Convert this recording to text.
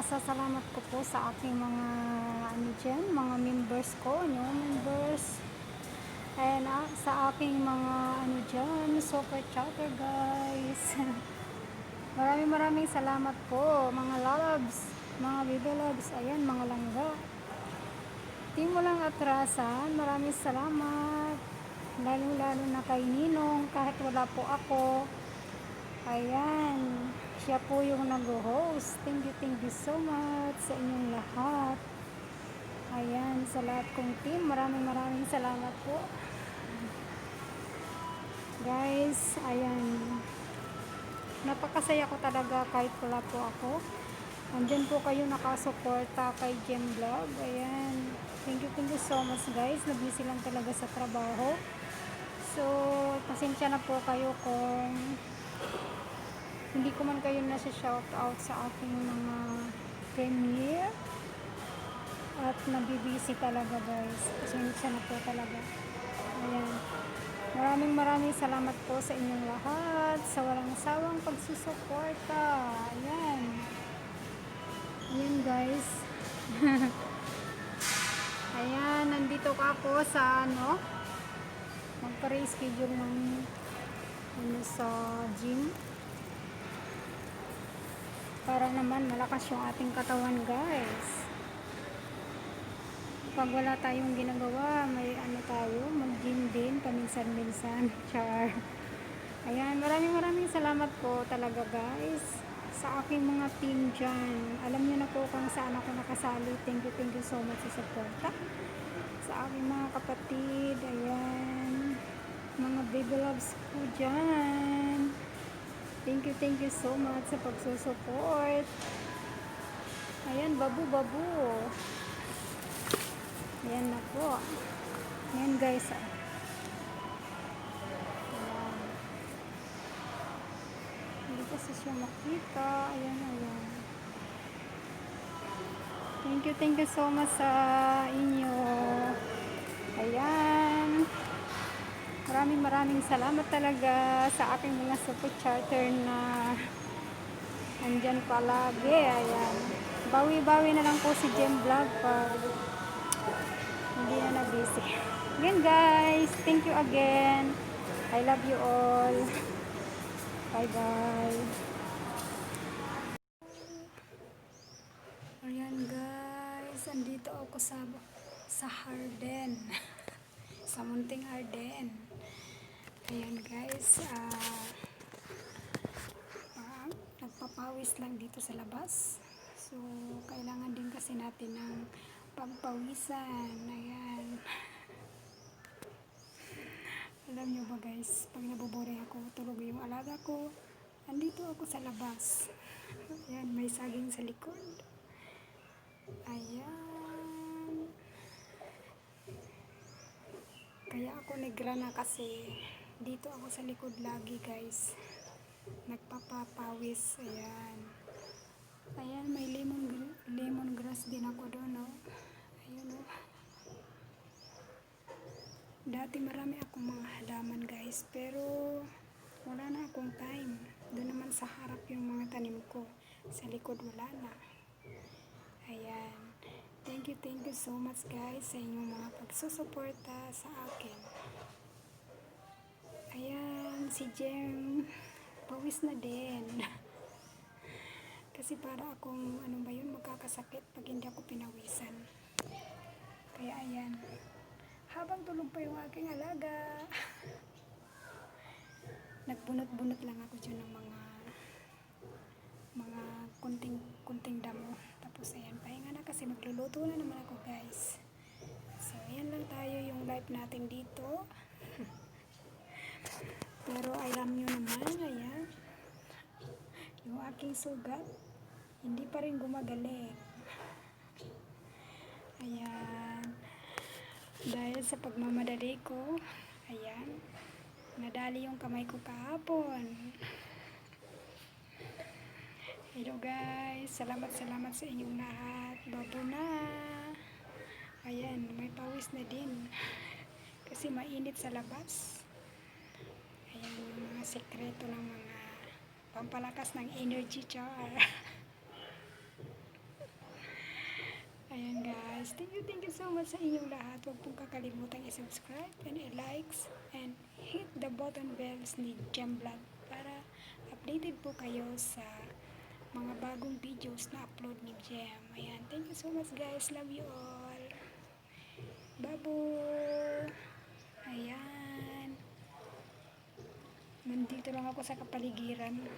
Pinapasasalamat ko po sa aking mga mga members ko, new members. And sa aking mga super chatter guys. Maraming salamat po, mga loves, mga baby loves, ayan, mga langga. Team Walang Atrasan, maraming salamat. Lalo na kay Ninong, kahit wala po ako. Ayan, siya po yung nag-host. Thank you so much sa inyong lahat. Ayan, sa lahat kong team, maraming salamat po. Guys, ayan, napakasaya ko talaga kahit wala po ako. Andyan po kayo nakasuporta kay Gem Vlog. Ayan, thank you so much guys. Nabisi lang talaga sa trabaho. So, pasensya na po kayo kung hindi ko man kayo shout out sa aking mga premiere. At nabibisi talaga guys. Pasensya na po talaga. Ayan. Maraming salamat po sa inyong lahat. Sa walang sawang pagsusuporta. Ayan. Ayan guys. Ayan. Nandito ka po sa magpa-reschedule ng sa gym. Para naman malakas yung ating katawan guys. Pag wala tayong ginagawa, may tayo, mag-gym din paminsan-minsan. Char. Ayan, maraming salamat po talaga guys sa aking mga team dyan. Alam niyo na po kung saan ako nakasali. Thank you so much sa suporta sa aking mga kapatid. Ayan, mga baby loves po dyan. Thank you so much sa pagsusupport. Ayan, babu. Ayan na po. Ayan guys. Ayan. Hindi kasi siya makita. Ayan. Thank you so much sa inyo. Ayan. Maraming salamat talaga sa aking mga super charter na andyan palagi. Ayan. Bawi na lang po si Gem Vlog pag hindi na busy. Again guys, thank you again. I love you all. Bye. Ayan guys, andito ako sa Harden. Sa Munting Harden. Ayan guys, nagpapawis lang dito sa labas. So, kailangan din kasi natin ng pagpawisan. Ayan. Alam nyo ba guys, pag nabubore ako, tulog yung alaga ko, andito ako sa labas. Ayan, may saging sa likod. Ayan. Kaya ako negrana kasi dito ako sa likod lagi guys. Nagpapapawis. Ayan, may lemongrass din ako doon, no? Ayun, no? Dati marami akong mga halaman guys, pero wala na akong time. Doon naman sa harap yung mga tanim ko. Sa likod wala na. Ayan. Thank you so much guys sa inyong mga pagsusuporta sa akin. Ayan, si Jem, pawis na din. Kasi para akong, magkakasakit pag hindi ako pinawisan. Kaya ayan. Habang tulog pa yung aking alaga, nagbunot-bunot lang ako dyan ng mga kunting damo. Tapos ayan, pahinga na kasi magluluto na naman ako guys. So ayan lang tayo yung live natin dito. Pero alam nyo naman, ayan, yung aking sugat hindi pa rin gumagaling. Ayan, dahil sa pagmamadali ko, ayan, nadali yung kamay ko kahapon. Hello guys, salamat sa inyong lahat. Babo na. Ayan, may pawis na din kasi mainit sa labas. Ayan, yung mga sekreto ng mga pampalakas ng energy char. Ayan guys, thank you so much sa inyong lahat. Huwag pong kakalimutan i-subscribe and i-likes and hit the button bells ni Gem Vlog para updated po kayo sa mga bagong videos na upload ni Gem. Ayan, thank you so much guys. Love you all. Babo! Ayan. Nandito lang ako sa kapaligiran.